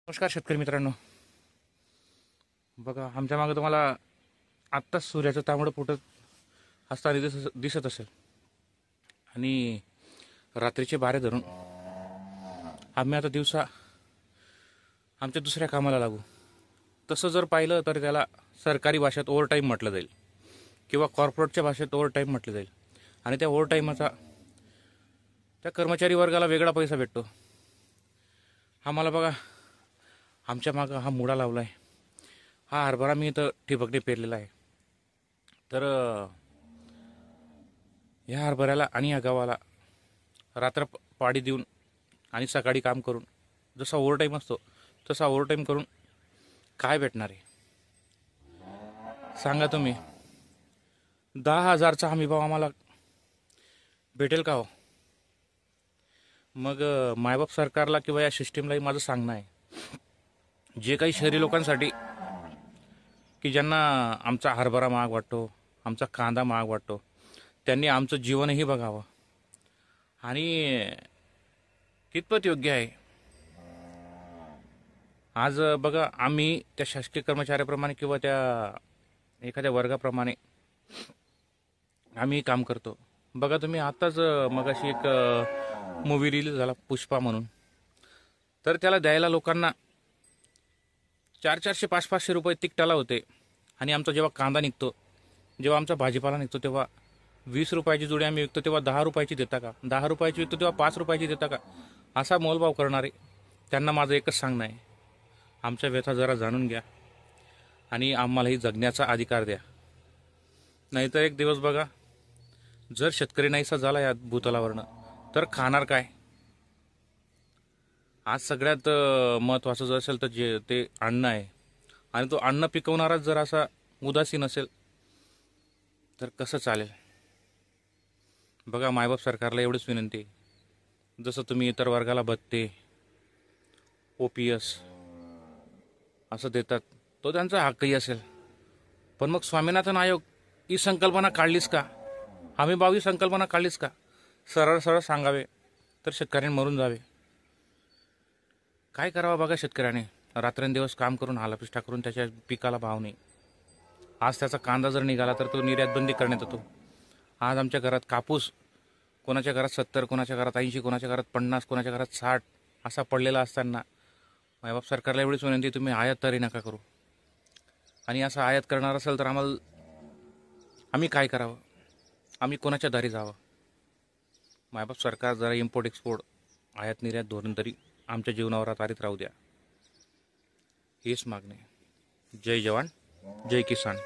नमस्कार शेतकरी मित्रांनो. बघा, आमच्या मागे तुम्हाला आत्ताच सूर्याचं तांबडं फुटत असताना दिसत असेल आणि रात्रीचे बारे धरून आम्ही आता दिवसा आमच्या दुसऱ्या कामाला लागू. तसं जर पाहिलं तर त्याला सरकारी भाषेत ओव्हर टाईम म्हटलं जाईल किंवा कॉर्पोरेटच्या भाषेत ओव्हर टाईम म्हटलं जाईल. आणि त्या ओव्हर टाईमाचा त्या कर्मचारी वर्गाला वेगळा पैसा भेटतो. आम्हाला बघा, आमच्या मागं हा मुळा लावला आहे. हा हरभरा मी इथं ठिबकने पेरलेला आहे. तर ह्या हरभऱ्याला आणि या गव्हाला रात्र पाडी देऊन आणि सकाळी काम करून जसा ओव्हरटाईम असतो तसा ओव्हरटाईम करून काय भेटणार आहे सांगा तुम्ही? 10,000चा हमी भाव आम्हाला भेटेल का हो? मग मायबाप सरकारला किंवा या सिस्टीमलाही माझं सांगणं आहे, जे काही शहरी लोकांसाठी की ज्यांना आमचा हरभरा महाग वाटतो, आमचा कांदा महाग वाटतो, त्यांनी आमचं जीवनही बघावं. आणि कितपत योग्य आहे? आज बघा, आम्ही त्या शासकीय कर्मचाऱ्याप्रमाणे किंवा त्या एखाद्या वर्गाप्रमाणे आम्ही काम करतो. बघा तुम्ही, आत्ताच मगाशी एक मूवी रिलीज झाला पुष्पा म्हणून. तर त्याला द्यायला लोकांना 400-400, 500-500 रुपये तिकटाला होते. आणि आमचा जेव्हा कांदा निघतो, जेव्हा आमचा भाजीपाला निघतो, तेव्हा 20 रुपयाची जोडी आम्ही विकतो तेव्हा 10 रुपयाची देता का? 10 रुपयाची विकतो तेव्हा 5 रुपयाची देता का? असा मोलभाव करणारे त्यांना माझं एकच सांगणं आहे, आमच्या व्यथा जरा जाणून घ्या आणि आम्हालाही जगण्याचा अधिकार द्या. नाहीतर एक दिवस बघा, जर शेतकरी नाहीसा झाला या भूतलावरनं तर खाणार काय? आज सगळ्यात महत्त्वाचं जर असेल तर जे ते अन्न आहे. आणि तो अन्न पिकवणाराच जर असा उदासीन असेल तर कसं चालेल? बघा, मायबाप सरकारला एवढीच विनंती, जसं तुम्ही इतर वर्गाला भत्ते, OPS असं देतात, तो त्यांचा हक्कही असेल. पण मग स्वामीनाथन आयोग ही संकल्पना काढलीच का? हमीभाव ही संकल्पना काढलीच का? सरळ सरळ सांगावे तर शेतकऱ्यांनी मरून जावे. काय करावं बघा शेतकऱ्याने? रात्रंदिवस काम करून हालापिष्टा करून त्याच्या पिकाला भाव नाही. आज त्याचा कांदा जर निघाला तर तो निर्यात बंदी करण्यात येतो. आज आमच्या घरात कापूस कोणाच्या घरात 70, कोणाच्या घरात 80, कोणाच्या घरात 50, कोणाच्या घरात 60 असा पडलेला असताना मायबाप सरकारला एवढीच विनंती, तुम्ही आयात तरी नका करू. आणि असं आयात करणार असेल तर आम्ही काय करावं? आम्ही कोणाच्या दारी जावं? मायबाप सरकार जरा इम्पोर्ट एक्सपोर्ट आयात निर्यात धोरण तरी आमच्या जीवनावर आधारित राहू द्या. हेच मागणे. जय जवान, जय किसान.